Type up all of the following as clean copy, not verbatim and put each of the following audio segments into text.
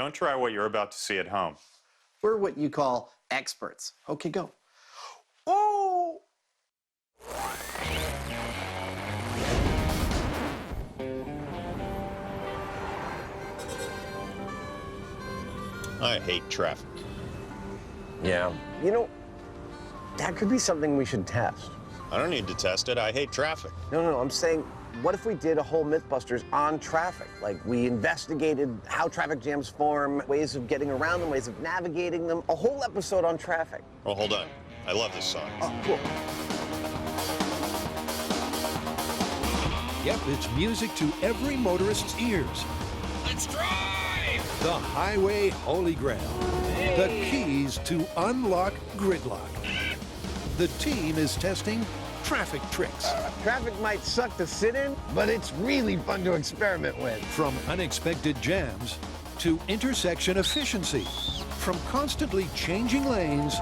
Don't try what you're about to see at home. We're what you call experts. Okay, go. Oh! I hate traffic. Yeah. You know, that could be something we should test. I don't need to test it. I hate traffic. No, I'm saying, what if we did a whole MythBusters on traffic? Like, we investigated how traffic jams form, ways of getting around them, ways of navigating them, a whole episode on traffic. Well, hold on. I love this song. Oh, cool. Yep, it's music to every motorist's ears. Let's drive! The highway holy grail. The keys to unlock gridlock. The team is testing traffic tricks. Traffic might suck to sit in, but it's really fun to experiment with. From unexpected jams to intersection efficiency. From constantly changing lanes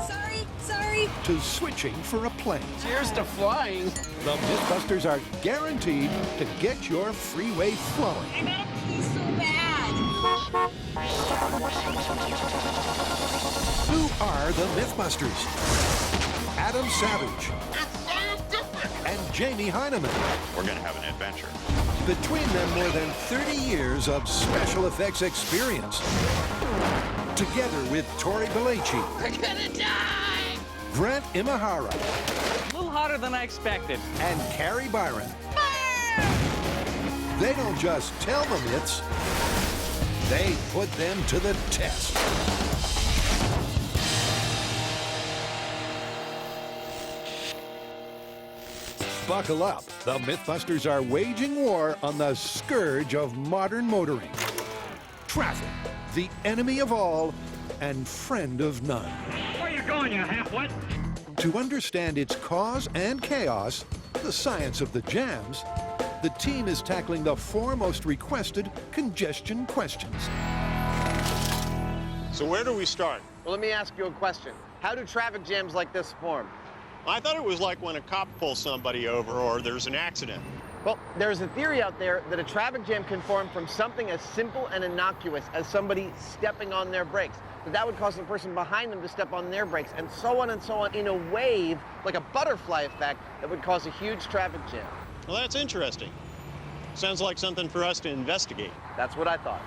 Sorry. to switching for a plane. Cheers to flying. The MythBusters are guaranteed to get your freeway flowing. I gotta pee so bad. Who are the MythBusters? Adam Savage and Jamie Heineman. We're going to have an adventure. Between them, more than 30 years of special effects experience. Together with Tori Belleci, We're gonna die! Grant Imahara, A little hotter than I expected. and Carrie Byron. They don't just tell the myths, they put them to the test. Buckle up. The MythBusters are waging war on the scourge of modern motoring. Traffic, the enemy of all and friend of none. Where you going, you half-wit? To understand its cause and chaos, the science of the jams, the team is tackling the 4 most requested congestion questions. So where do we start? Well, let me ask you a question. How do traffic jams like this form? I thought it was like when a cop pulls somebody over or there's an accident. Well, there's a theory out there that a traffic jam can form from something as simple and innocuous as somebody stepping on their brakes. That would cause the person behind them to step on their brakes, and so on, in a wave, like a butterfly effect, that would cause a huge traffic jam. Well, that's interesting. Sounds like something for us to investigate. That's what I thought.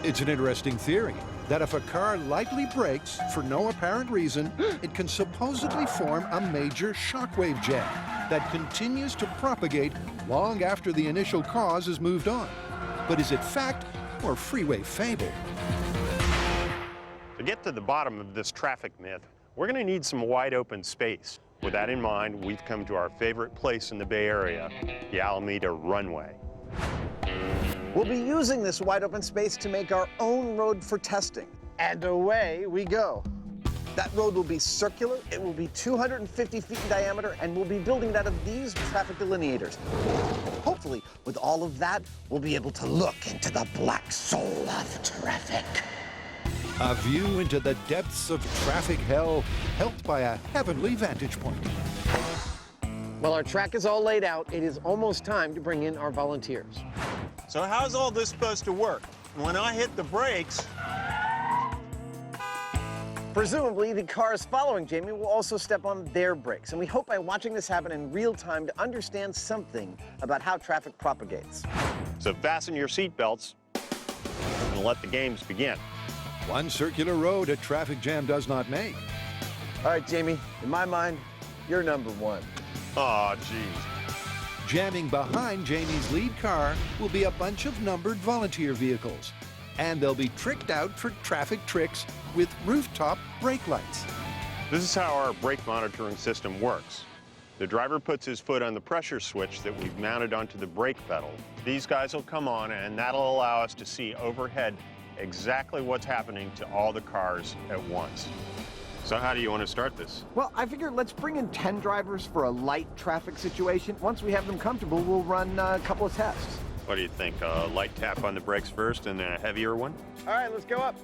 It's an interesting theory that if a car lightly brakes for no apparent reason, it can supposedly form a major shockwave jam that continues to propagate long after the initial cause has moved on. But is it fact or freeway fable? To get to the bottom of this traffic myth, we're going to need some wide open space. With that in mind, we've come to our favorite place in the Bay Area, the Alameda Runway. We'll be using this wide open space to make our own road for testing. And away we go. That road will be circular, it will be 250 feet in diameter, and we'll be building it out of these traffic delineators. Hopefully, with all of that, we'll be able to look into the black soul of traffic. A view into the depths of traffic hell, helped by a heavenly vantage point. Well, our track is all laid out. It is almost time to bring in our volunteers. So how's all this supposed to work? When I hit the brakes, Presumably, the cars following Jamie will also step on their brakes, and we hope by watching this happen in real time to understand something about how traffic propagates. so fasten your seatbelts and let the games begin. One circular road a traffic jam does not make. All right, Jamie, in my mind, you're number 1. Aw, geez. Jamming behind Jamie's lead car will be a bunch of numbered volunteer vehicles. And they'll be tricked out for traffic tricks with rooftop brake lights. This is how our brake monitoring system works. The driver puts his foot on the pressure switch that we've mounted onto the brake pedal. These guys will come on, and that'll allow us to see overhead exactly what's happening to all the cars at once. So how do you want to start this? Well, I figured let's bring in 10 drivers for a light traffic situation. Once we have them comfortable, we'll run a couple of tests. What do you think? A light tap on the brakes first and then a heavier one? All right, let's go up.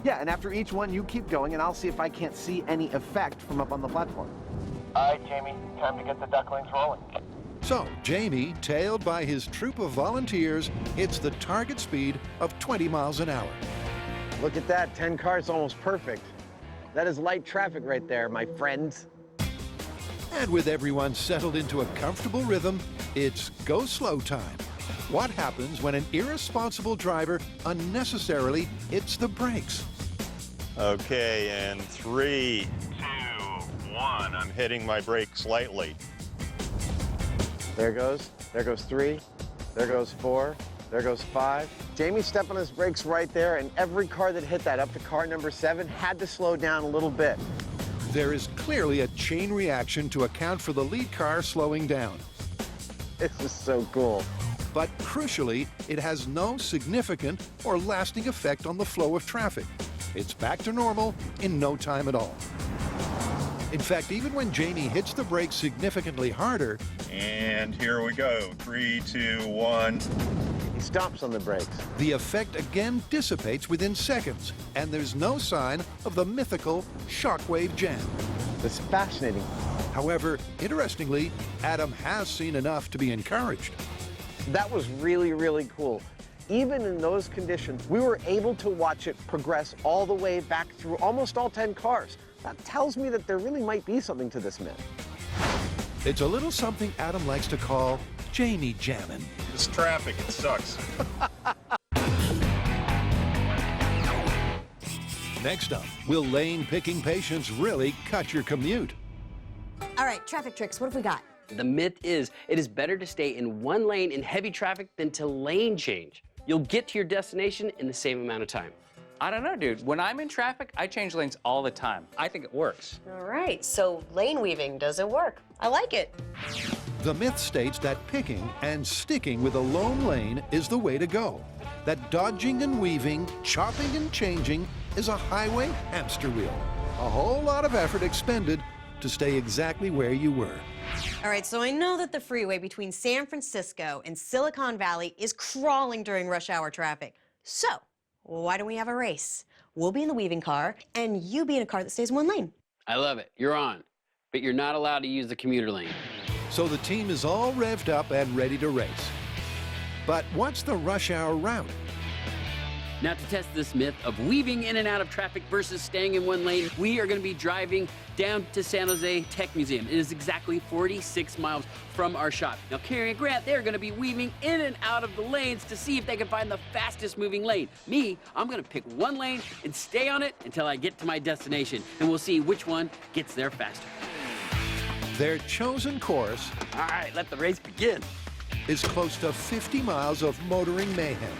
Yeah, and after each one, you keep going, and I'll see if I can't see any effect from up on the platform. All right, Jamie, time to get the ducklings rolling. So Jamie, tailed by his troop of volunteers, hits the target speed of 20 miles an hour. Look at that, 10 cars, almost perfect. That is light traffic right there, my friends. And with everyone settled into a comfortable rhythm, it's go slow time. What happens when an irresponsible driver unnecessarily hits the brakes? Okay, and 3, 2, 1. I'm hitting my brakes lightly. There goes 3, there goes 4, there goes 5. Jamie stepped on his brakes right there, and every car that hit that, up to car number 7, had to slow down a little bit. There is clearly a chain reaction to account for the lead car slowing down. This is so cool. But crucially, it has no significant or lasting effect on the flow of traffic. It's back to normal in no time at all. In fact, even when Jamie hits the brakes significantly harder, And here we go. 3, 2, 1. He stomps on the brakes. the effect again dissipates within seconds, and there's no sign of the mythical shockwave jam. It's fascinating. However, interestingly, Adam has seen enough to be encouraged. That was really, really cool. Even in those conditions, we were able to watch it progress all the way back through almost all 10 cars. That tells me that there really might be something to this myth. It's a little something Adam likes to call Jamie jamming. This traffic, it sucks. Next up, will lane picking patience really cut your commute? All right, traffic tricks, what have we got? The myth is it is better to stay in one lane in heavy traffic than to lane change. You'll get to your destination in the same amount of time. I don't know, dude. When I'm in traffic, I change lanes all the time. I think it works. All right, so lane weaving doesn't work. I like it. The myth states that picking and sticking with a lone lane is the way to go. That dodging and weaving, chopping and changing is a highway hamster wheel. A whole lot of effort expended to stay exactly where you were. All right, so I know that the freeway between San Francisco and Silicon Valley is crawling during rush hour traffic. So, why don't we have a race? We'll be in the weaving car, and you be in a car that stays in one lane. I love it. You're on. But you're not allowed to use the commuter lane. So the team is all revved up and ready to race. But what's the rush hour route? Now, to test this myth of weaving in and out of traffic versus staying in one lane, we are going to be driving down to San Jose Tech Museum. It is exactly 46 miles from our shop. Now, Carrie and Grant, they're going to be weaving in and out of the lanes to see if they can find the fastest moving lane. Me, I'm going to pick one lane and stay on it until I get to my destination, and we'll see which one gets there faster. Their chosen course All right, let the race begin. is close to 50 miles of motoring mayhem.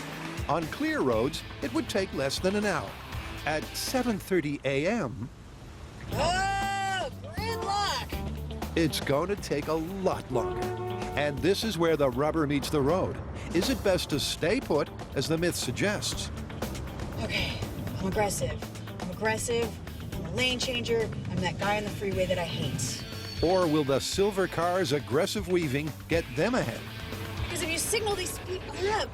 On clear roads, it would take less than an hour. At 7:30 a.m., Oh, gridlock! it's going to take a lot longer. And this is where the rubber meets the road. Is it best to stay put, as the myth suggests? Okay, I'm aggressive. I'm a lane changer. I'm that guy on the freeway that I hate. Or will the silver car's aggressive weaving get them ahead? Because if you signal, they speed up.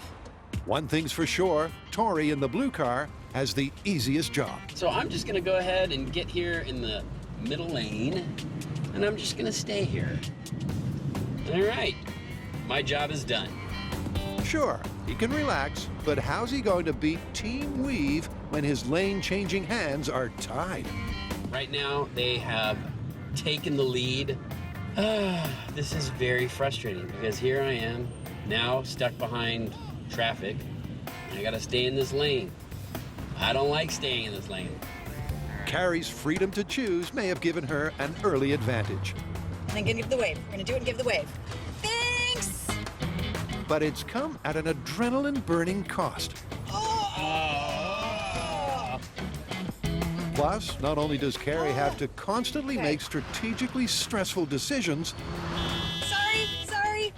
One thing's for sure, Tori in the blue car has the easiest job. So I'm just gonna go ahead and get here in the middle lane, and I'm just gonna stay here. All right, my job is done. Sure, he can relax, but how's he going to beat Team Weave when his lane-changing hands are tied? Right now, they have taken the lead. This is very frustrating because here I am, now stuck behind traffic. I gotta stay in this lane. I don't like staying in this lane. Carrie's freedom to choose may have given her an early advantage. And then give the wave. We're gonna do it and give the wave. Thanks! But it's come at an adrenaline-burning cost. Plus, not only does Carrie have to constantly make strategically stressful decisions,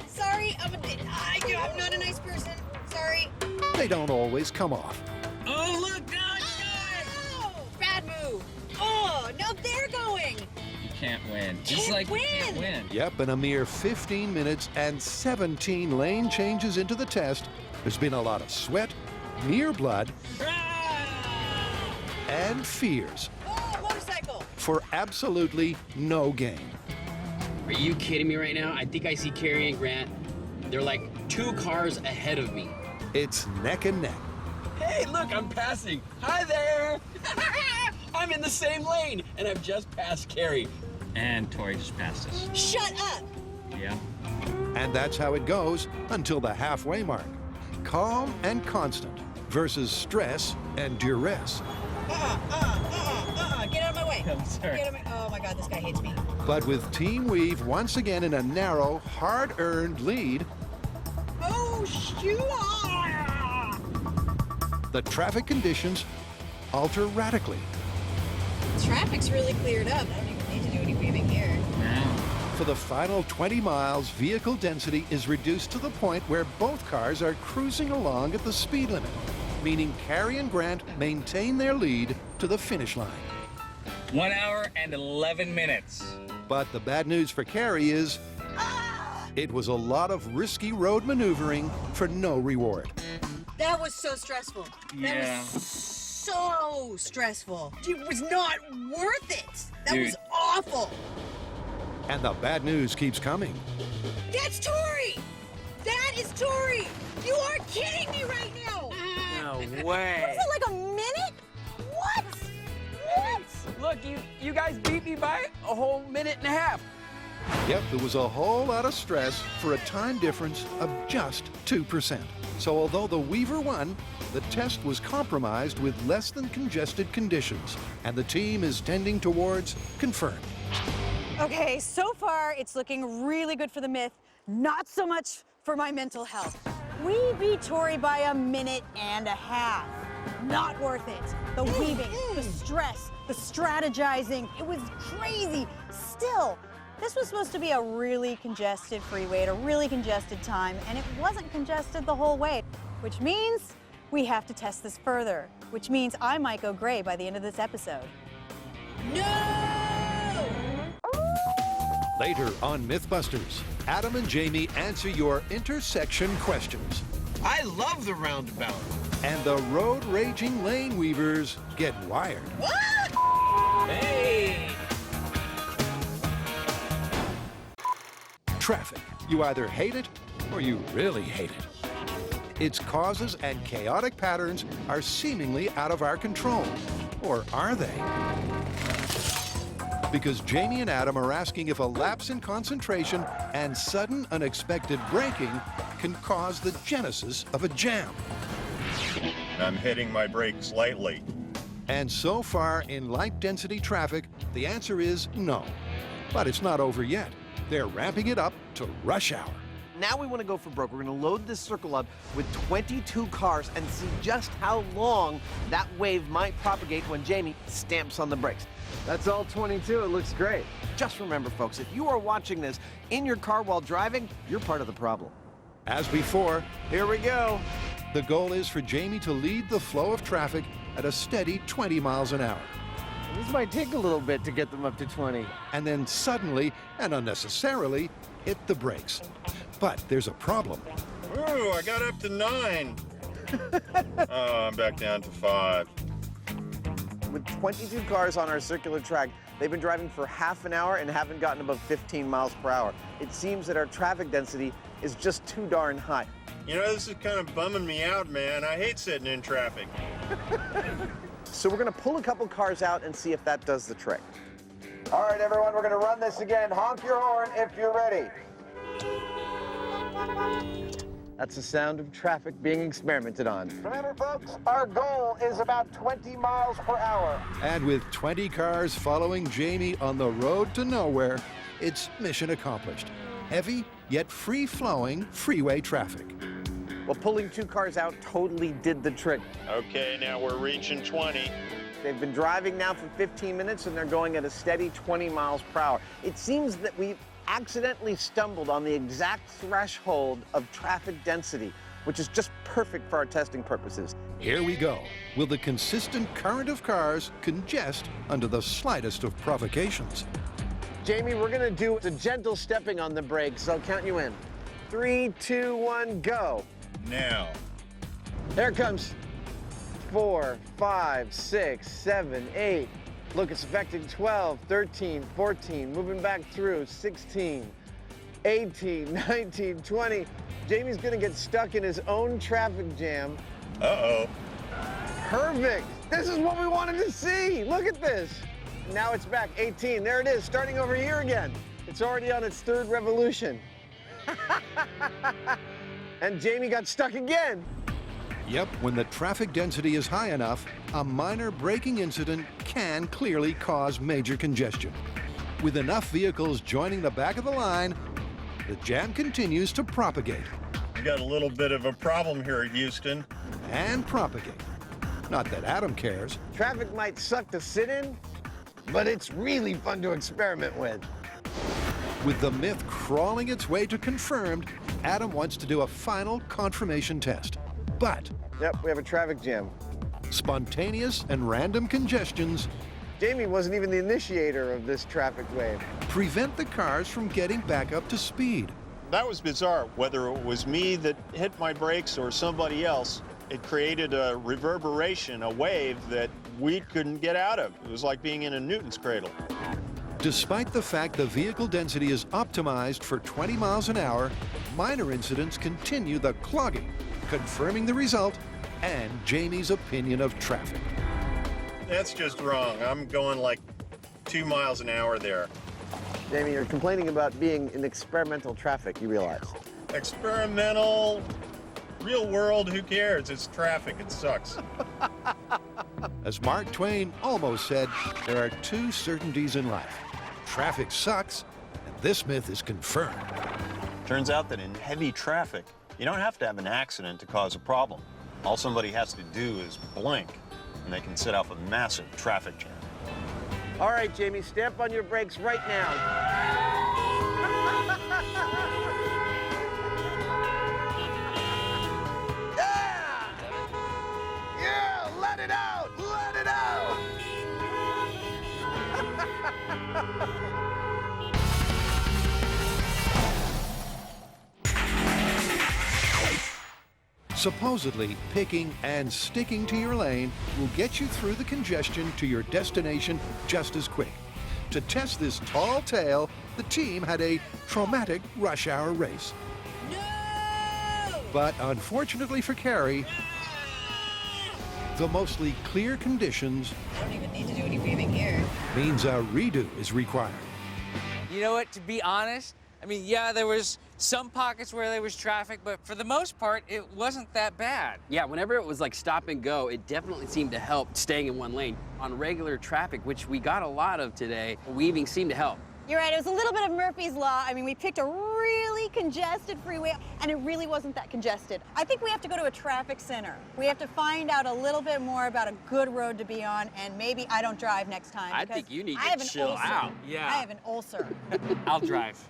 Sorry. I'm not a nice person. Sorry. they don't always come off. Oh, look, now it's going! Oh, bad move. Oh, now they're going. You can't win. Just Can't like you can't win. win. Yep, in a mere 15 minutes and 17 lane changes into the test, there's been a lot of sweat, near blood, and fears Oh, motorcycle. for absolutely no gain. Are you kidding me right now? I think I see Carrie and Grant. They're like 2 cars ahead of me. It's neck and neck. Hey, look, I'm passing. Hi there. I'm in the same lane, and I've just passed Carrie. And Tori just passed us. Shut up! Yeah. And that's how it goes until the halfway mark. Calm and constant versus stress and duress. Get out of my way. I'm sorry. Get out of my... Oh my God, this guy hates me. But with Team Weave once again in a narrow, hard-earned lead, Oh, shoot! the traffic conditions alter radically. Traffic's really cleared up. I don't even need to do any weaving here. For the final 20 miles, vehicle density is reduced to the point where both cars are cruising along at the speed limit, meaning Carrie and Grant maintain their lead to the finish line. 1 hour and 11 minutes. But the bad news for Carrie is it was a lot of risky road maneuvering for no reward. That was so stressful. Yeah. That was so stressful. It was not worth it. That Dude. was awful. And the bad news keeps coming. That's Tori! That is Tori! You are kidding me right now! No What way. is it, like a minute? What? What? Look, you guys beat me by a whole minute and a half. Yep, there was a whole lot of stress for a time difference of just 2%. So although the Weaver won, the test was compromised with less than congested conditions, and the team is tending towards confirmed. Okay, so far it's looking really good for the myth, not so much for my mental health. We beat Tori by a minute and a half. Not worth it. The weaving, the stress, the strategizing, it was crazy. Still, this was supposed to be a really congested freeway at a really congested time, and it wasn't congested the whole way, which means we have to test this further, which means I might go gray by the end of this episode. Later on MythBusters, Adam and Jamie answer your intersection questions, I love the roundabout. and the road-raging lane weavers get wired. Hey. Traffic. You either hate it or you really hate it. Its causes and chaotic patterns are seemingly out of our control. Or are they? Because Jamie and Adam are asking if a lapse in concentration and sudden unexpected braking can cause the genesis of a jam. I'm hitting my brakes lightly. And so far in light-density traffic, the answer is no. But it's not over yet. They're ramping it up to rush hour. Now we want to go for broke. We're going to load this circle up with 22 cars and see just how long that wave might propagate when Jamie stamps on the brakes. That's all 22. It looks great. Just remember, folks, if you are watching this in your car while driving, you're part of the problem. As before, Here we go. the goal is for Jamie to lead the flow of traffic at a steady 20 miles an hour. This might take a little bit to get them up to 20. And then suddenly and unnecessarily hit the brakes. But there's a problem. Ooh, I got up to 9. Oh, I'm back down to 5. With 22 cars on our circular track, they've been driving for half an hour and haven't gotten above 15 miles per hour. It seems that our traffic density is just too darn high. You know, this is kind of bumming me out, man. I hate sitting in traffic. So we're gonna pull a couple cars out and see if that does the trick. All right, everyone, we're gonna run this again. Honk your horn if you're ready. That's the sound of traffic being experimented on. Remember, folks, our goal is about 20 miles per hour. And with 20 cars following Jamie on the road to nowhere, it's mission accomplished. Heavy, yet free-flowing freeway traffic. Well, pulling 2 cars out totally did the trick. Okay, now we're reaching 20. They've been driving now for 15 minutes and they're going at a steady 20 miles per hour. It seems that we've accidentally stumbled on the exact threshold of traffic density, which is just perfect for our testing purposes. Here we go. Will the consistent current of cars congest under the slightest of provocations? Jamie, we're gonna do a gentle stepping on the brakes. I'll count you in. 3, 2, 1, go. Now. There it comes. 4, 5, 6, 7, 8. Look, it's affecting 12, 13, 14, moving back through, 16, 18, 19, 20. Jamie's gonna get stuck in his own traffic jam. Uh-oh. Perfect. This is what we wanted to see. Look at this. Now it's back, 18. There it is, starting over here again. It's already on its third revolution. And Jamie got stuck again. Yep, when the traffic density is high enough, a minor braking incident can clearly cause major congestion. With enough vehicles joining the back of the line, the jam continues to propagate. We got a little bit of a problem here at Houston. And propagate. Not that Adam cares. Traffic might suck to sit in, but it's really fun to experiment with. With the myth crawling its way to confirmed, Adam wants to do a final confirmation test. But Yep, we have a traffic jam. spontaneous and random congestions Jamie wasn't even the initiator of this traffic wave. prevent the cars from getting back up to speed. That was bizarre. Whether it was me that hit my brakes or somebody else, it created a reverberation, a wave that we couldn't get out of. It was like being in a Newton's cradle. Despite the fact the vehicle density is optimized for 20 miles an hour, minor incidents continue the clogging, confirming the result and Jamie's opinion of traffic. That's just wrong. I'm going like 2 miles an hour there. Jamie, you're complaining about being in experimental traffic, you realize. Experimental, real world, who cares? It's traffic, it sucks. As Mark Twain almost said, there are two certainties in life. Traffic sucks, and this myth is confirmed. Turns out that in heavy traffic, you don't have to have an accident to cause a problem. All somebody has to do is blink, and they can set off a massive traffic jam. All right, Jamie, stamp on your brakes right now. Yeah! Yeah, let it out! Let it out! Supposedly, picking and sticking to your lane will get you through the congestion to your destination just as quick. To test this tall tale, the team had a traumatic rush hour race. No! But unfortunately for Carrie, the mostly clear conditions I don't even need to do any weaving here. means a redo is required. You know what, to be honest, I mean, yeah, there was some pockets where there was traffic, but for the most part, it wasn't that bad. Yeah, whenever it was like stop and go, it definitely seemed to help staying in one lane. On regular traffic, which we got a lot of today, weaving seemed to help. You're right, it was a little bit of Murphy's Law. I mean, we picked a really congested freeway, and it really wasn't that congested. I think we have to go to a traffic center. We have to find out a little bit more about a good road to be on, and maybe I don't drive next time. I because think you need I to have an chill ulcer. out. Yeah. I have an ulcer. I'll drive.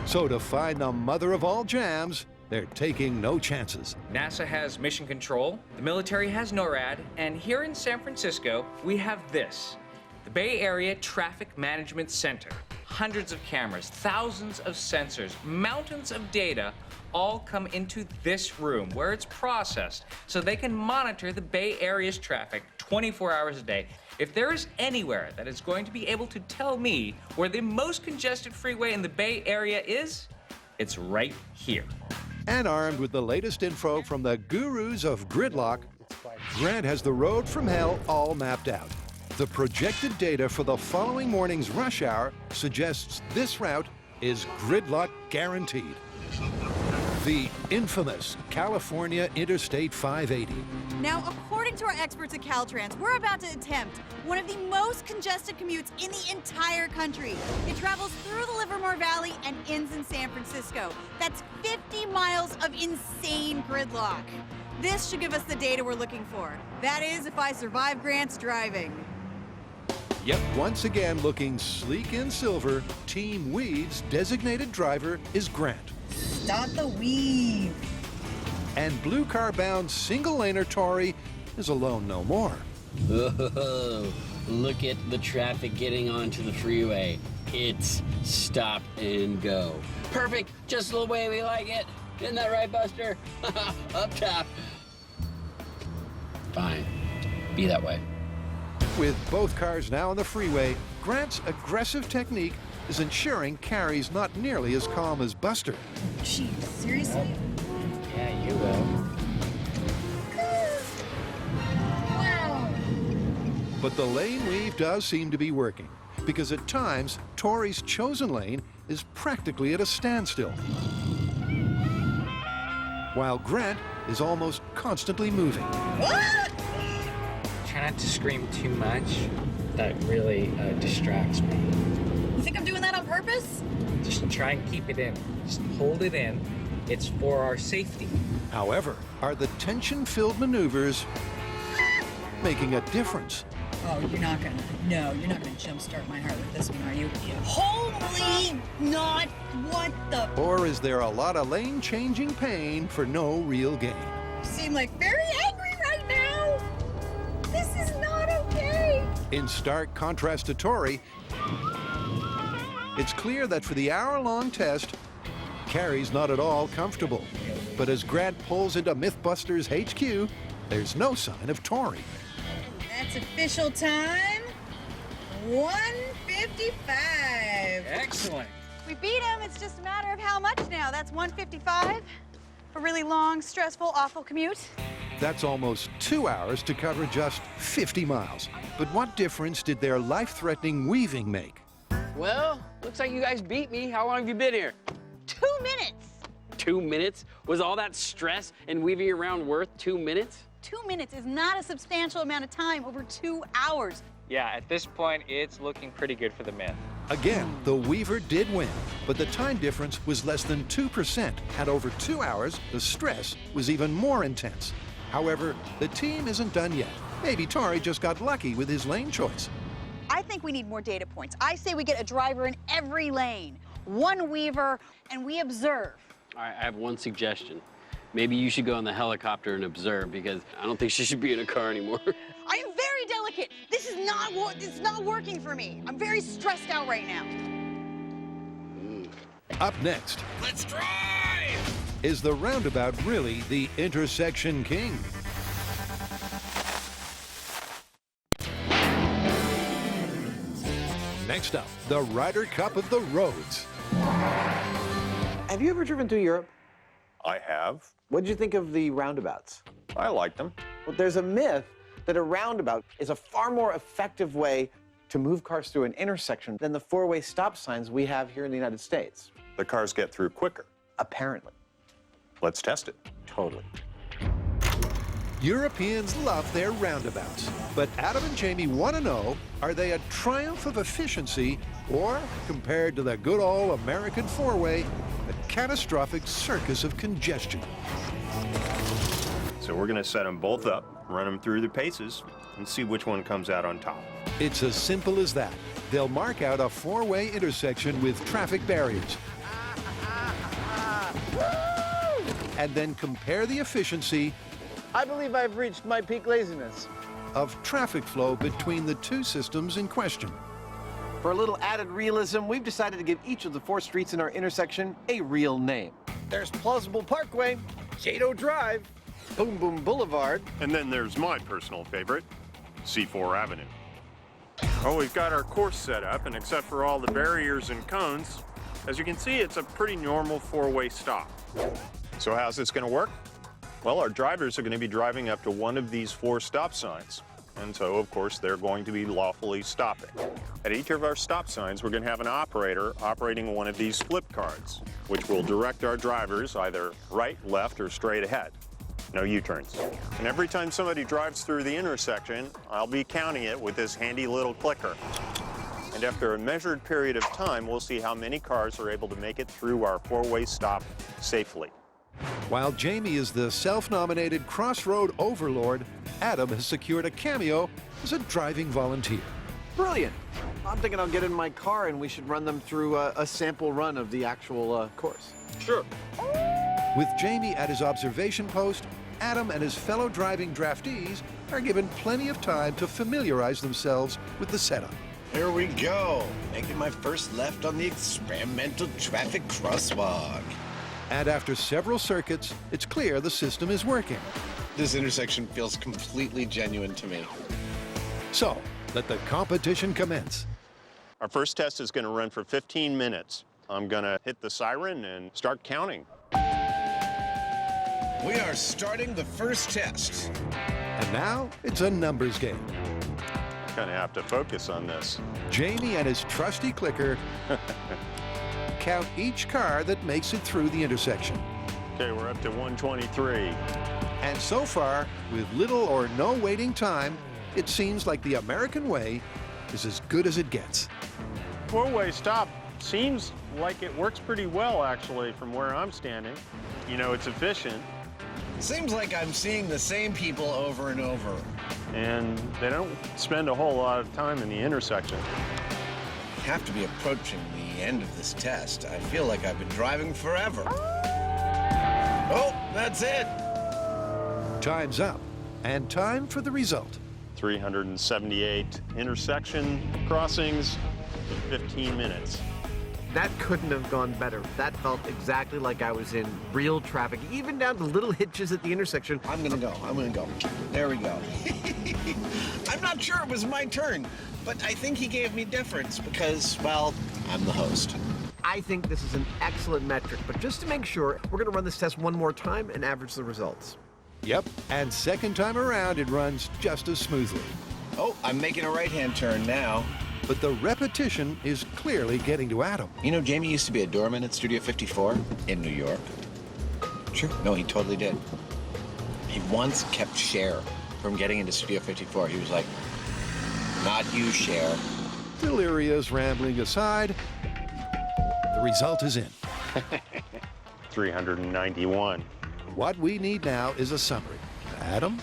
So to find the mother of all jams, they're taking no chances. NASA has mission control, the military has NORAD, and here in San Francisco, we have this, the Bay Area Traffic Management Center. Hundreds of cameras, thousands of sensors, mountains of data all come into this room where it's processed so they can monitor the Bay Area's traffic 24 hours a day. If there is anywhere that is going to be able to tell me where the most congested freeway in the Bay Area is, it's right here. And armed with the latest info from the gurus of gridlock, Grant has the road from hell all mapped out. The projected data for the following morning's rush hour suggests this route is gridlock guaranteed. The infamous California Interstate 580. Now, according to our experts at Caltrans, we're about to attempt one of the most congested commutes in the entire country. It travels through the Livermore Valley and ends in San Francisco. That's 50 miles of insane gridlock. This should give us the data we're looking for. That is, if I survive Grant's driving. Yep, once again looking sleek in silver, Team Weave's designated driver is Grant. Stop the weave. And blue car-bound single-laner Tory is alone no more. Oh, look at the traffic getting onto the freeway. It's stop and go. Perfect, just the way we like it. Isn't that right, Buster? Up top. Fine, be that way. With both cars now on the freeway, Grant's aggressive technique is ensuring Carrie's not nearly as calm as Buster. Gee, seriously? Yeah, you will. But the lane weave does seem to be working, because at times, Tori's chosen lane is practically at a standstill, while Grant is almost constantly moving. Try not to scream too much. That really distracts me. You think I'm doing that on purpose? Just try and keep it in. Just hold it in. It's for our safety. However, are the tension-filled maneuvers making a difference? Oh, you're not gonna jumpstart my heart with this one, are you? Holy not, what the? Or is there a lot of lane-changing pain for no real gain? You seem like very angry right now. This is not okay. In stark contrast to Tori, it's clear that for the hour-long test, Carrie's not at all comfortable. But as Grant pulls into MythBusters HQ, there's no sign of Tori. That's official time. 155. Excellent. We beat him. It's just a matter of how much now. That's 155. A really long, stressful, awful commute. That's almost 2 hours to cover just 50 miles. But what difference did their life-threatening weaving make? Well, looks like you guys beat me. How long have you been here? 2 minutes. 2 minutes? Was all that stress and weaving around worth 2 minutes? 2 minutes is not a substantial amount of time over 2 hours. Yeah, at this point, it's looking pretty good for the Myth. Again, the Weaver did win, but the time difference was less than 2%, and over 2 hours, the stress was even more intense. However, the team isn't done yet. Maybe Tori just got lucky with his lane choice. I think we need more data points. I say we get a driver in every lane, one Weaver, and we observe. All right, I have one suggestion. Maybe you should go in the helicopter and observe, because I don't think she should be in a car anymore. I am very delicate. This is not it's not working for me. I'm very stressed out right now. Up next, Let's drive! is the roundabout really the intersection king? Next up, the Ryder Cup of the roads. Have you ever driven through Europe? I have. What did you think of the roundabouts? I like them. Well, there's a myth that a roundabout is a far more effective way to move cars through an intersection than the four-way stop signs we have here in the United States. The cars get through quicker. Apparently. Let's test it. Totally. Europeans love their roundabouts, but Adam and Jamie want to know, are they a triumph of efficiency, or, compared to the good old American four-way, a catastrophic circus of congestion? So we're going to set them both up, run them through the paces, and see which one comes out on top. It's as simple as that. They'll mark out a four-way intersection with traffic barriers, and then compare the efficiency I believe I've reached my peak laziness. of traffic flow between the two systems in question. For a little added realism, we've decided to give each of the 4 streets in our intersection a real name. There's Plausible Parkway, Jado Drive, Boom Boom Boulevard. And then there's my personal favorite, C4 Avenue. Well, we've got our course set up, and except for all the barriers and cones, as you can see, it's a pretty normal four-way stop. So how's this going to work? Well, our drivers are going to be driving up to one of these 4 stop signs. And so, of course, they're going to be lawfully stopping. At each of our stop signs, we're going to have an operator operating one of these flip cards, which will direct our drivers either right, left, or straight ahead. No U-turns. And every time somebody drives through the intersection, I'll be counting it with this handy little clicker. And after a measured period of time, we'll see how many cars are able to make it through our 4-way stop safely. While Jamie is the self-nominated crossroad overlord, Adam has secured a cameo as a driving volunteer. Brilliant. I'm thinking I'll get in my car and we should run them through a sample run of the actual course. Sure. With Jamie at his observation post, Adam and his fellow driving draftees are given plenty of time to familiarize themselves with the setup. Here we go, making my first left on the experimental traffic crosswalk. And after several circuits, it's clear the system is working. This intersection feels completely genuine to me. So, let the competition commence. Our first test is going to run for 15 minutes. I'm going to hit the siren and start counting. We are starting the first test. And now, it's a numbers game. kind of have to focus on this. Jamie and his trusty clicker count each car that makes it through the intersection. Okay, we're up to 123. And so far, with little or no waiting time, it seems like the American way is as good as it gets. Four-way stop seems like it works pretty well, actually, from where I'm standing. You know, it's efficient, Seems like I'm seeing the same people over and over. and they don't spend a whole lot of time in the intersection. I have to be approaching the end of this test. I feel like I've been driving forever. Oh, that's it. Time's up, and time for the result. 378 intersection crossings in 15 minutes. That couldn't have gone better. That felt exactly like I was in real traffic, even down to little hitches at the intersection. I'm gonna go. There we go. I'm not sure it was my turn, but I think he gave me deference because, well, I'm the host. I think this is an excellent metric, but just to make sure, we're gonna run this test one more time and average the results. Yep, and second time around, it runs just as smoothly. Oh, I'm making a right-hand turn now. But the repetition is clearly getting to Adam. You know, Jamie used to be a doorman at Studio 54 in New York. Sure. No, he totally did. He once kept Cher from getting into Studio 54. He was like, not you, Cher. Delirious rambling aside, the result is in. 391. What we need now is a summary. Adam?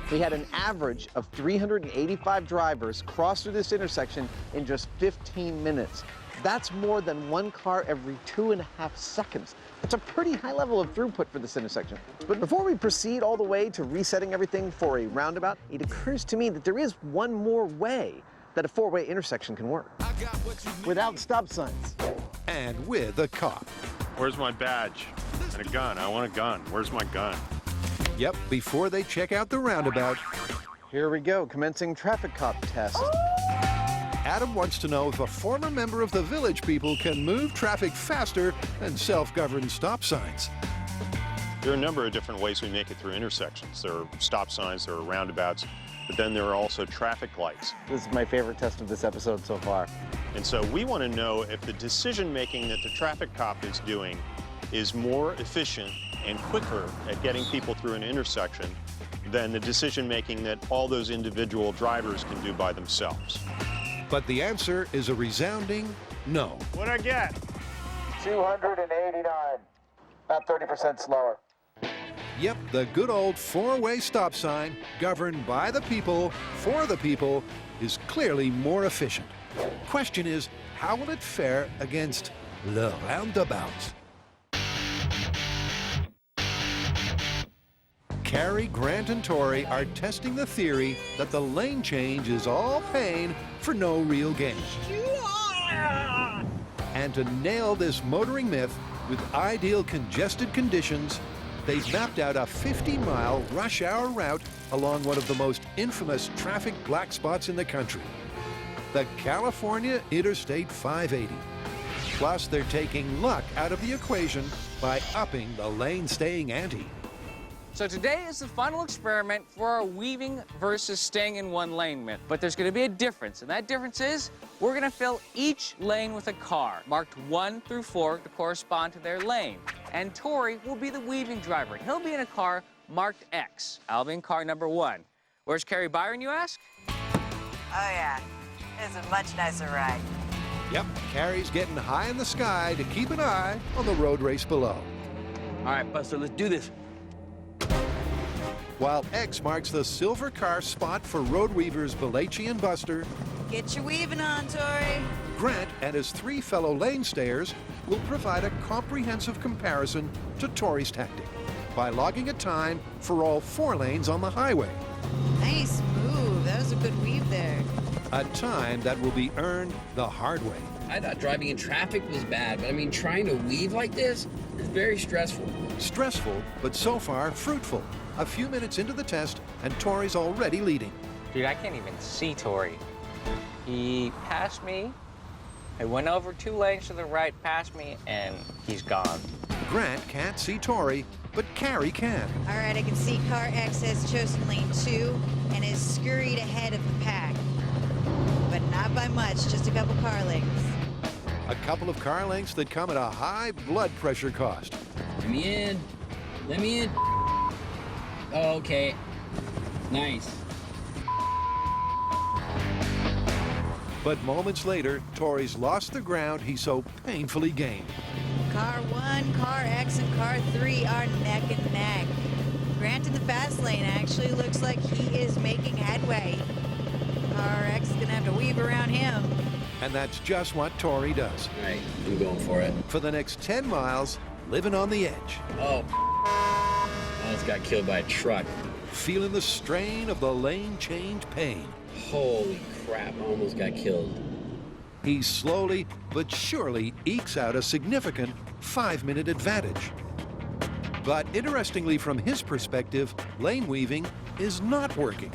We had an average of 385 drivers cross through this intersection in just 15 minutes. That's more than one car every 2.5 seconds. It's a pretty high level of throughput for this intersection. But before we proceed all the way to resetting everything for a roundabout, it occurs to me that there is one more way that a four-way intersection can work. Without stop signs. And with a cop. Where's my badge? And a gun. I want a gun. Where's my gun? Yep, before they check out the roundabout, Here we go, commencing traffic cop test. Adam wants to know if a former member of the Village People can move traffic faster than self-governed stop signs. There are a number of different ways we make it through intersections. There are stop signs, there are roundabouts, but then there are also traffic lights. This is my favorite test of this episode so far. And so we want to know if the decision-making that the traffic cop is doing is more efficient and quicker at getting people through an intersection than the decision-making that all those individual drivers can do by themselves. But the answer is a resounding no. What'd I get? 289, about 30% slower. Yep, the good old four-way stop sign, governed by the people, for the people, is clearly more efficient. Question is, how will it fare against le roundabout? Carrie, Grant, and Tori are testing the theory that the lane change is all pain for no real gain. And to nail this motoring myth with ideal congested conditions, they've mapped out a 50-mile rush hour route along one of the most infamous traffic black spots in the country, the California Interstate 580. Plus, they're taking luck out of the equation by upping the lane-staying ante. So today is the final experiment for our weaving versus staying in one lane myth. But there's going to be a difference, and that difference is we're going to fill each lane with a car, marked 1 through 4 to correspond to their lane. And Tori will be the weaving driver. He'll be in a car marked X. I'll be in car number 1. Where's Carrie Byron, you ask? Oh, yeah. It's a much nicer ride. Yep, Carrie's getting high in the sky to keep an eye on the road race below. All right, Buster, let's do this. While X marks the silver car spot for road weavers Balachi and Buster, Get your weaving on, Tori. Grant and his 3 fellow lane stayers will provide a comprehensive comparison to Tori's tactic by logging a time for all 4 lanes on the highway. Nice move. That was a good weave there. A time that will be earned the hard way. I thought driving in traffic was bad, but I mean, trying to weave like this is very stressful. Stressful, but so far fruitful. A few minutes into the test, and Tori's already leading. Dude, I can't even see Tori. He passed me. I went over 2 lanes to the right, past me, and he's gone. Grant can't see Tori, but Carrie can. All right, I can see car X has chosen lane 2 and is scurried ahead of the pack. Not by much, just a couple car lengths. A couple of car lengths that come at a high blood pressure cost. Let me in. Let me in. Oh, okay. Nice. But moments later, Tori's lost the ground he so painfully gained. Car 1, Car X, and Car 3 are neck and neck. Grant in the fast lane actually looks like he is making headway. Car X is gonna have to weave around him. And that's just what Tori does. All right, I'm going for it. For the next 10 miles, living on the edge. Oh, almost got killed by a truck. Feeling the strain of the lane change pain. Holy crap, almost got killed. He slowly but surely ekes out a significant 5-minute advantage. But interestingly, from his perspective, lane weaving is not working.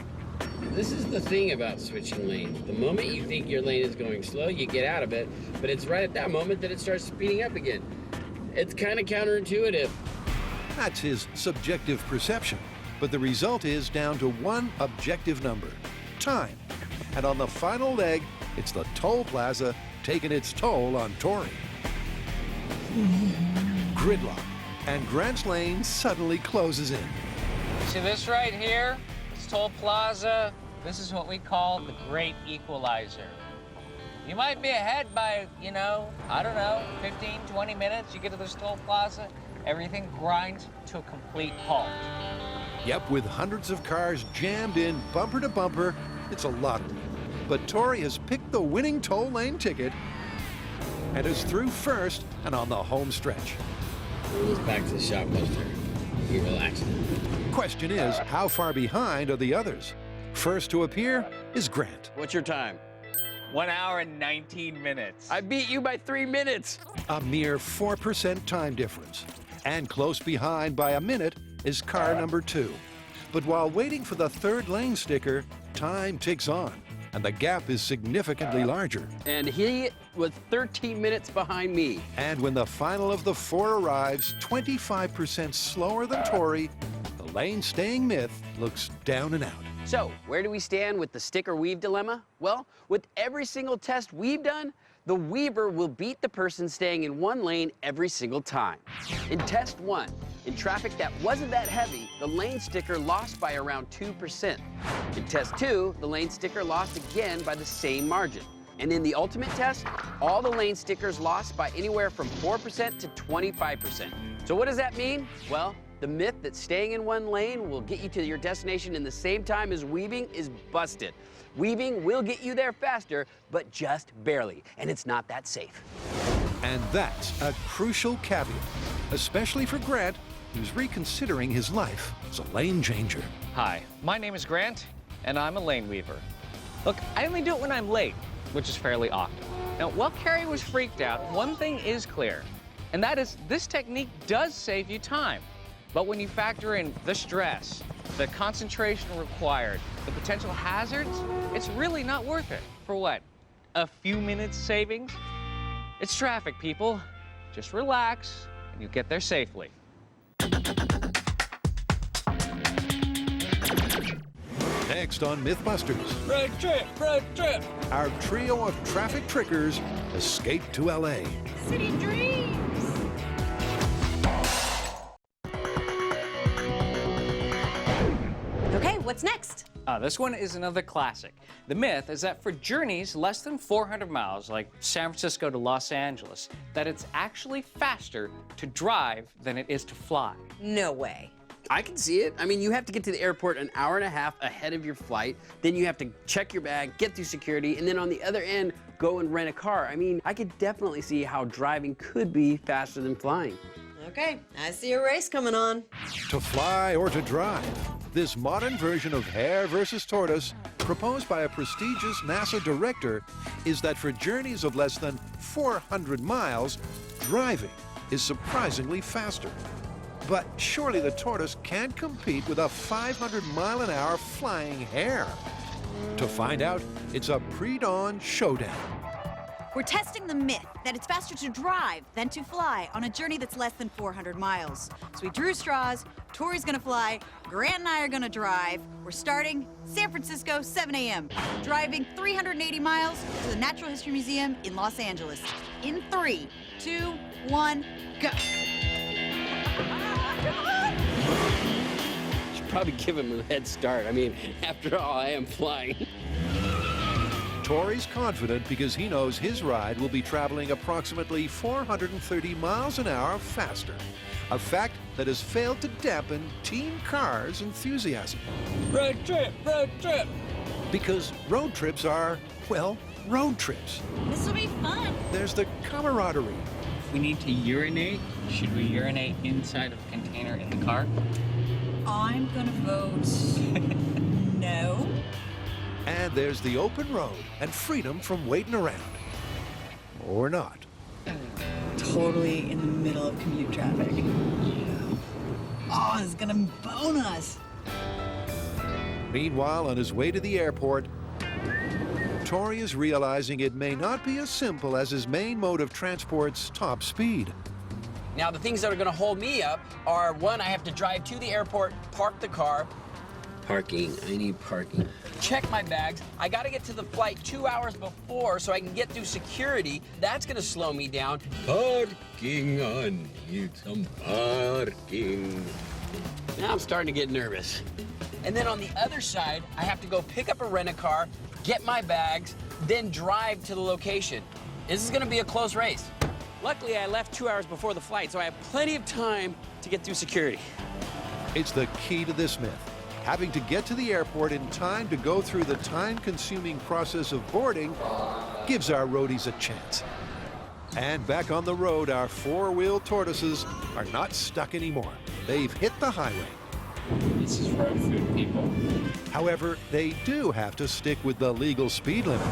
This is the thing about switching lanes. The moment you think your lane is going slow, you get out of it, but it's right at that moment that it starts speeding up again. It's kind of counterintuitive. That's his subjective perception, but the result is down to one objective number: time. And on the final leg, it's the toll plaza taking its toll on Tori. Gridlock, and Grant's lane suddenly closes in. See this right here? This toll plaza. This is what we call the great equalizer. You might be ahead by, I don't know, 15, 20 minutes. You get to this toll plaza, everything grinds to a complete halt. Yep, with hundreds of cars jammed in bumper to bumper, it's a lottery. But Tori has picked the winning toll lane ticket and is through first and on the home stretch. Almost back to the Shopbuster. Be relaxing. Question is, how far behind are the others? First to appear is Grant. What's your time? 1 hour and 19 minutes. I beat you by 3 minutes. A mere 4% time difference. And close behind by a minute is car number 2. But while waiting for the third lane sticker, time ticks on, and the gap is significantly larger. And he was 13 minutes behind me. And when the final of the 4 arrives, 25% slower than Tori, the lane-staying myth looks down and out. So, where do we stand with the sticker weave dilemma? Well, with every single test we've done, the weaver will beat the person staying in one lane every single time. In test 1, in traffic that wasn't that heavy, the lane sticker lost by around 2%. In test 2, the lane sticker lost again by the same margin. And in the ultimate test, all the lane stickers lost by anywhere from 4% to 25%. So what does that mean? Well, the myth that staying in one lane will get you to your destination in the same time as weaving is busted. Weaving will get you there faster, but just barely, and it's not that safe. And that's a crucial caveat, especially for Grant, who's reconsidering his life as a lane changer. Hi, my name is Grant, and I'm a lane weaver. Look, I only do it when I'm late, which is fairly often. Now, while Carrie was freaked out, one thing is clear, and that is this technique does save you time. But when you factor in the stress, the concentration required, the potential hazards, it's really not worth it. For what? A few minutes savings? It's traffic, people. Just relax, and you'll get there safely. Next on MythBusters, Road trip, road trip. our trio of traffic trickers escape to L.A. City dreams! Okay, what's next? This one is another classic. The myth is that for journeys less than 400 miles, like San Francisco to Los Angeles, that it's actually faster to drive than it is to fly. No way. I can see it. I mean, you have to get to the airport an hour and a half ahead of your flight. Then you have to check your bag, get through security, and then on the other end, go and rent a car. I mean, I could definitely see how driving could be faster than flying. Okay, I see a race coming on. To fly or to drive, this modern version of hare versus tortoise, proposed by a prestigious NASA director, is that for journeys of less than 400 miles, driving is surprisingly faster. But surely the tortoise can't compete with a 500-mile-an-hour flying hare. To find out, it's a pre-dawn showdown. We're testing the myth that it's faster to drive than to fly on a journey that's less than 400 miles. So we drew straws, Tori's gonna fly, Grant and I are gonna drive. We're starting San Francisco, 7 a.m. Driving 380 miles to the Natural History Museum in Los Angeles. In 3, 2, 1, go. Should probably give him a head start. I mean, after all, I am flying. Tori's confident because he knows his ride will be traveling approximately 430 miles an hour faster, a fact that has failed to dampen Team Car's enthusiasm. Road trip, road trip. Because road trips are, well, road trips. This will be fun. There's the camaraderie. If we need to urinate, should we urinate inside of a container in the car? I'm gonna vote no. And there's the open road and freedom from waiting around. Or not. Totally in the middle of commute traffic. Oh, it's gonna bone us. Meanwhile, on his way to the airport, Tori is realizing it may not be as simple as his main mode of transport's top speed. Now, the things that are gonna hold me up are, one, I have to drive to the airport, park the car. Parking, I need parking. Check my bags. I gotta get to the flight 2 hours before so I can get through security. That's gonna slow me down. Parking, I need some parking. Now I'm starting to get nervous. And then on the other side, I have to go pick up a rent-a-car, get my bags, then drive to the location. This is gonna be a close race. Luckily, I left 2 hours before the flight, so I have plenty of time to get through security. It's the key to this myth. Having to get to the airport in time to go through the time-consuming process of boarding gives our roadies a chance. And back on the road, our four-wheeled tortoises are not stuck anymore. They've hit the highway. This is road food, people. However, they do have to stick with the legal speed limit.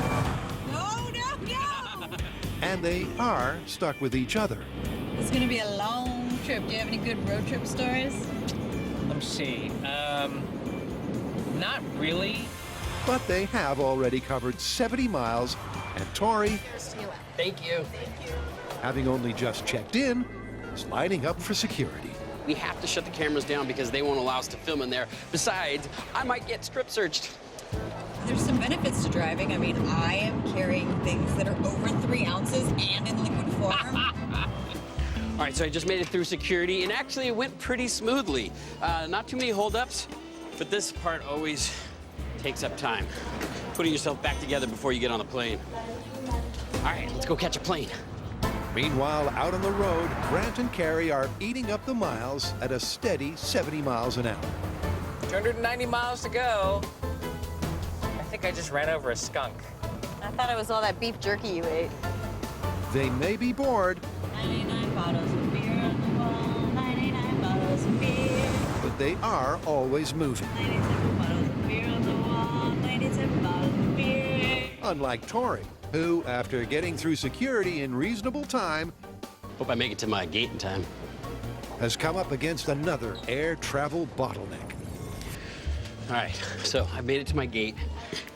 No, no, no! And they are stuck with each other. It's gonna be a long trip. Do you have any good road trip stories? Let me see. Not really. But they have already covered 70 miles, and Tori, Thank you. having only just checked in, is lining up for security. We have to shut the cameras down because they won't allow us to film in there. Besides, I might get strip searched. There's some benefits to driving. I mean, I am carrying things that are over 3 ounces and in liquid form. All right, so I just made it through security, and actually it went pretty smoothly. Not too many holdups, but this part always takes up time. Putting yourself back together before you get on the plane. All right, let's go catch a plane. Meanwhile, out on the road, Grant and Carrie are eating up the miles at a steady 70 miles an hour. 290 miles to go. I think I just ran over a skunk. I thought it was all that beef jerky you ate. They may be bored, 99 bottles of beer on the wall, 99 bottles of beer. but they are always moving. 97 bottles of beer on the wall, 97 bottles of beer. Unlike Tori, who, after getting through security in reasonable time, Hope I make it to my gate in time. has come up against another air travel bottleneck. All right, so I made it to my gate.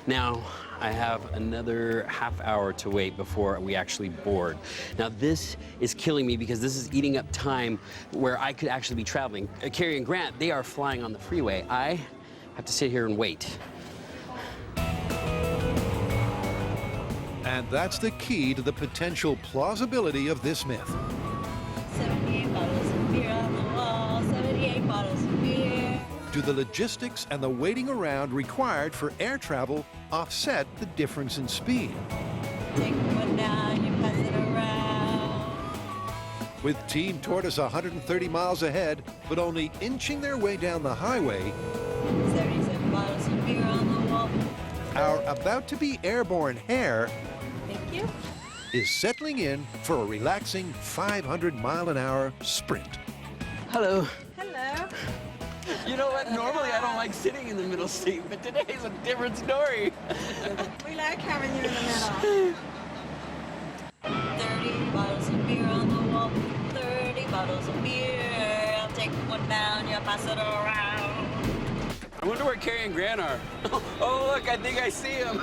Now I have another half hour to wait before we actually board. Now this is killing me because this is eating up time where I could actually be traveling. Carrie and Grant, they are flying on the freeway. I have to sit here and wait. And that's the key to the potential plausibility of this myth. 78 bottles of beer on the wall, 78 bottles of beer. Do the logistics and the waiting around required for air travel offset the difference in speed? Take one down, you pass it around. With Team Tortoise 130 miles ahead, but only inching their way down the highway, 77 bottles of beer on the wall. our about-to-be airborne hare Thank you. is settling in for a relaxing 500-mile-an-hour sprint. Hello. Hello. You know what? Normally I don't like sitting in the middle seat, but today's a different story. We like having you in the middle. 30 bottles of beer on the wall, 30 bottles of beer. I'll take one down, you'll pass it around. I wonder where Carrie and Grant are. Oh, look, I think I see them.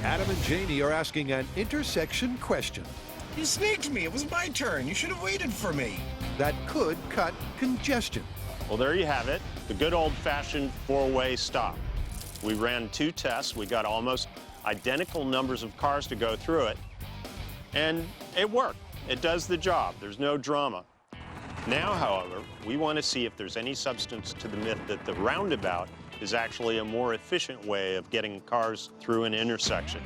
Adam and Jamie are asking an intersection question You sneaked me. It was my turn. You should have waited for me. that could cut congestion. Well, there you have it, the good old-fashioned four-way stop. We ran 2 tests. We got almost identical numbers of cars to go through it, and it worked. It does the job. There's no drama. Now, however, we want to see if there's any substance to the myth that the roundabout is actually a more efficient way of getting cars through an intersection.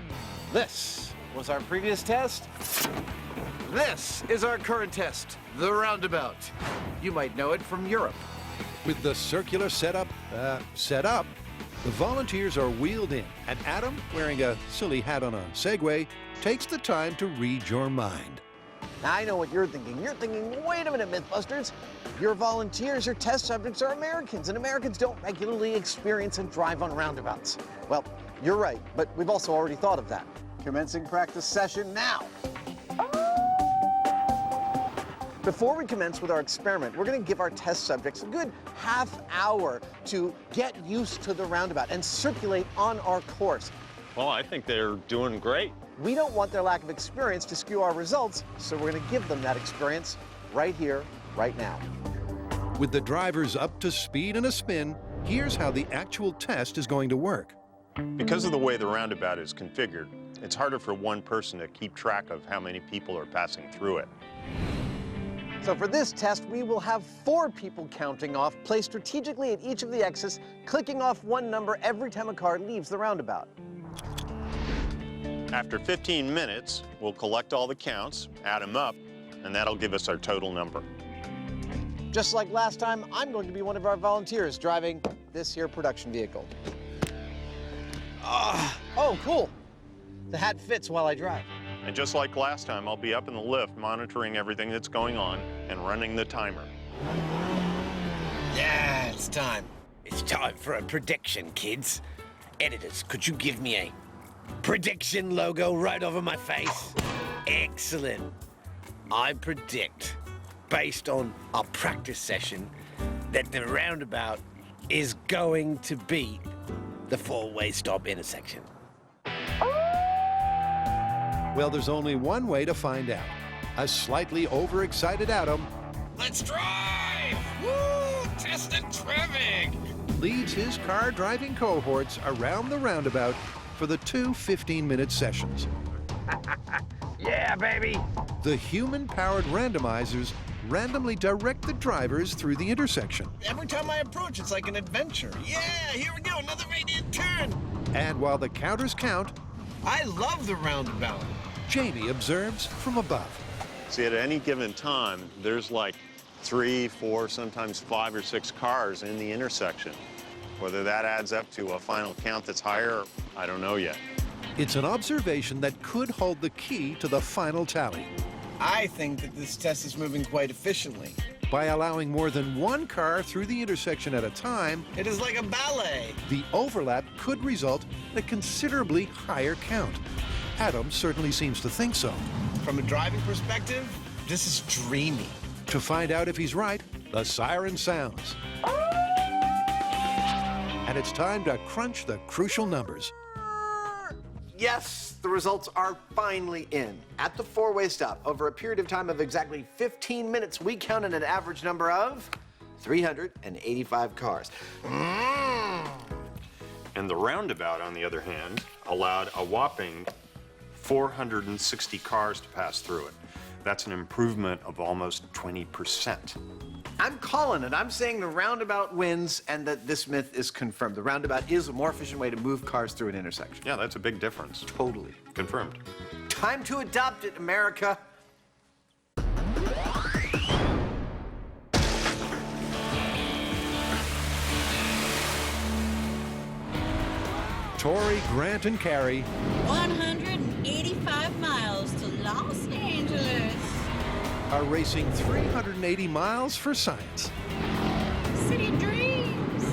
This was our previous test. This is our current test, the roundabout. You might know it from Europe. With the circular setup set up, the volunteers are wheeled in, and Adam, wearing a silly hat on a Segway, takes the time to read your mind. Now, I know what you're thinking. You're thinking, wait a minute, Mythbusters. Your volunteers, your test subjects are Americans, and Americans don't regularly experience and drive on roundabouts. Well, you're right, but we've also already thought of that. Commencing practice session now. Before we commence with our experiment, we're going to give our test subjects a good half hour to get used to the roundabout and circulate on our course. Well, I think they're doing great. We don't want their lack of experience to skew our results, so we're going to give them that experience right here, right now. With the drivers up to speed and a spin, here's how the actual test is going to work. Because of the way the roundabout is configured, it's harder for one person to keep track of how many people are passing through it. So for this test, we will have 4 people counting off, placed strategically at each of the exits, clicking off one number every time a car leaves the roundabout. After 15 minutes, we'll collect all the counts, add them up, and that'll give us our total number. Just like last time, I'm going to be one of our volunteers driving this here production vehicle. Oh, cool. The hat fits while I drive. And just like last time, I'll be up in the lift monitoring everything that's going on and running the timer. Yeah, it's time. It's time for a prediction, kids. Editors, could you give me a prediction logo right over my face? Excellent. I predict, based on our practice session, that the roundabout is going to beat the 4-way stop intersection. Well, there's only one way to find out. A slightly overexcited Adam Let's drive! Woo! Testing traffic! leads his car driving cohorts around the roundabout for the 2 15-minute sessions. Yeah, baby! The human-powered randomizers randomly direct the drivers through the intersection. Every time I approach, it's like an adventure. Yeah, here we go, another right-hand turn. And while the counters count, I love the roundabout. Jamie observes from above. See, at any given time, there's like 3, 4, sometimes 5 or 6 cars in the intersection. Whether that adds up to a final count that's higher, I don't know yet. It's an observation that could hold the key to the final tally. I think that this test is moving quite efficiently. By allowing more than one car through the intersection at a time, It is like a ballet. the overlap could result in a considerably higher count. Adam certainly seems to think so. From a driving perspective, this is dreamy. To find out if he's right, the siren sounds. And it's time to crunch the crucial numbers. Yes, the results are finally in. At the 4-way stop, over a period of time of exactly 15 minutes, we counted an average number of 385 cars. And the roundabout, on the other hand, allowed a whopping 460 cars to pass through it. That's an improvement of almost 20%. I'm calling it. I'm saying the roundabout wins and that this myth is confirmed. The roundabout is a more efficient way to move cars through an intersection. Yeah, that's a big difference. Totally. Confirmed. Time to adopt it, America. Tori, Grant, and Carrie 185 miles to Los Angeles. are racing 380 miles for science. City dreams.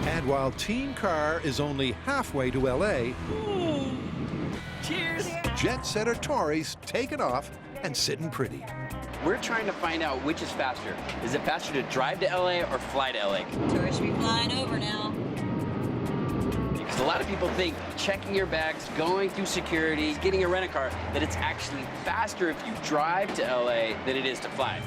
And while Team Car is only halfway to LA, Cheers. jet setter Tori's taken off and sitting pretty. We're trying to find out which is faster. Is it faster to drive to LA or fly to LA? Tourists be flying over now. A lot of people think checking your bags, going through security, getting a rent-a-car, that it's actually faster if you drive to LA than it is to fly.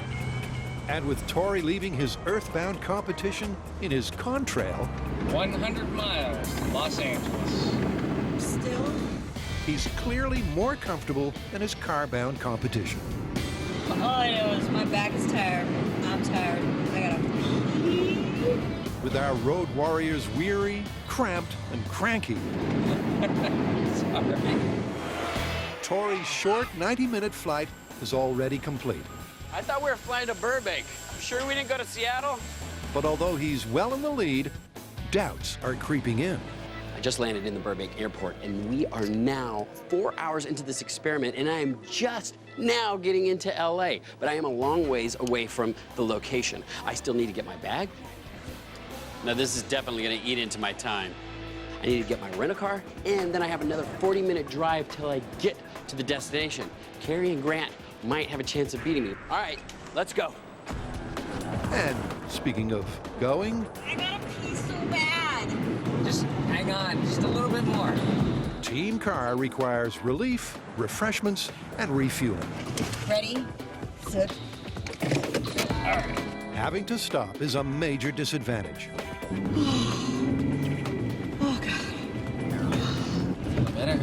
And with Tori leaving his earthbound competition in his contrail, 100 miles, Los Angeles. Still? he's clearly more comfortable than his car-bound competition. All I know is my back is tired. I'm tired. I gotta pee. With our road warriors weary, cramped, and cranky, Sorry. Tori's short 90-minute flight is already complete. I thought we were flying to Burbank. Sure we didn't go to Seattle? But although he's well in the lead, doubts are creeping in. I just landed in the Burbank airport, and we are now 4 hours into this experiment, and I am just now getting into LA. But I am a long ways away from the location. I still need to get my bag. Now, this is definitely gonna eat into my time. I need to get my rent-a-car, and then I have another 40-minute drive till I get to the destination. Carrie and Grant might have a chance of beating me. All right, let's go. And speaking of going, I gotta pee so bad. Just hang on, just a little bit more. Team Car requires relief, refreshments, and refueling. Ready, set. Having to stop is a major disadvantage. Oh, God. Better.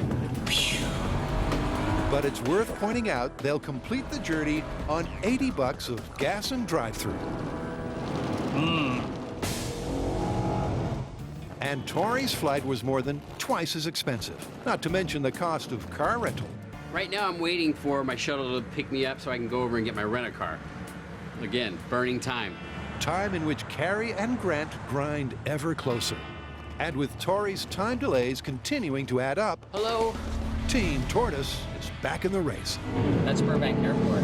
But it's worth pointing out they'll complete the journey on $80 of gas and drive-through. And Tori's flight was more than twice as expensive, not to mention the cost of car rental. Right now, I'm waiting for my shuttle to pick me up so I can go over and get my rent-a-car. Again, burning time. Time in which Carrie and Grant grind ever closer. And with Tori's time delays continuing to add up, Hello? Team Tortoise is back in the race. That's Burbank Airport.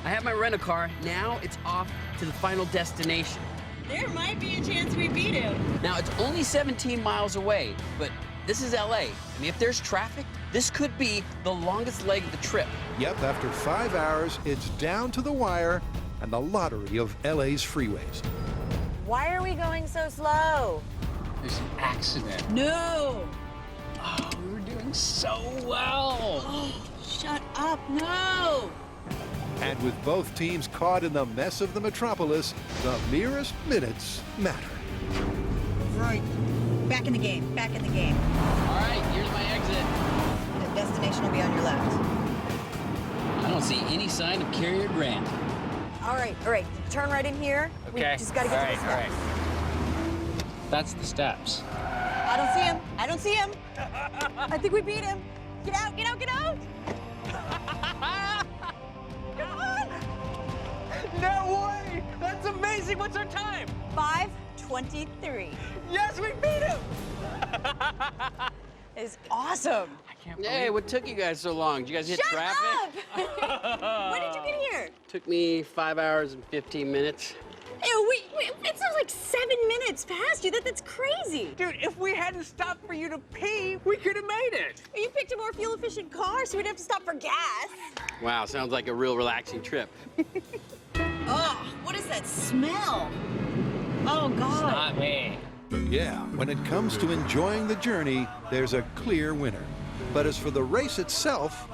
I have my rent-a-car. Now it's off to the final destination. There might be a chance we beat him. Now, it's only 17 miles away, but this is LA. I mean, if there's traffic, this could be the longest leg of the trip. Yep, after 5 hours, it's down to the wire and the lottery of LA's freeways. Why are we going so slow? There's an accident. No. Oh, we were doing so well. Oh, shut up. No. And with both teams caught in the mess of the metropolis, the merest minutes matter. Right. Back in the game. Back in the game. All right, here's my exit. The destination will be on your left. I don't see any sign of Carrie or Grant. All right. Turn right in here. We Okay. just gotta get to the steps. All right. That's the steps. I don't see him. I think we beat him. Get out. Come on. No way! That's amazing! What's our time? 5:23. Yes, we beat him! It's awesome. I can't Hey, what took you guys so long? Did you guys hit Shut traffic? up! When did you get here? Took me 5 hours and 15 minutes. Ew, it's not like 7 minutes past you. That's crazy. Dude, if we hadn't stopped for you to pee, we could have made it. You picked a more fuel-efficient car, so we didn't have to stop for gas. Wow, sounds like a real relaxing trip. Ugh, what is that smell? Oh, God. Not me. Yeah, when it comes to enjoying the journey, there's a clear winner. But as for the race itself,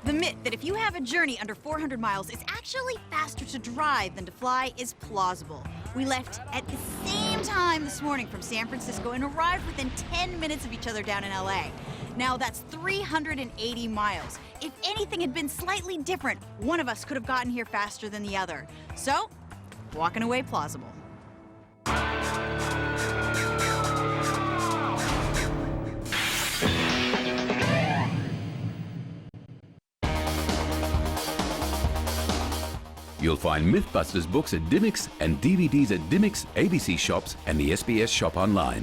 The myth that if you have a journey under 400 miles, it's actually faster to drive than to fly is plausible. We left at the same time this morning from San Francisco and arrived within 10 minutes of each other down in LA. Now that's 380 miles. If anything had been slightly different, one of us could have gotten here faster than the other. So, walking away plausible. You'll find MythBusters books at Dimmicks and DVDs at Dimmicks, ABC Shops, and the SBS Shop Online.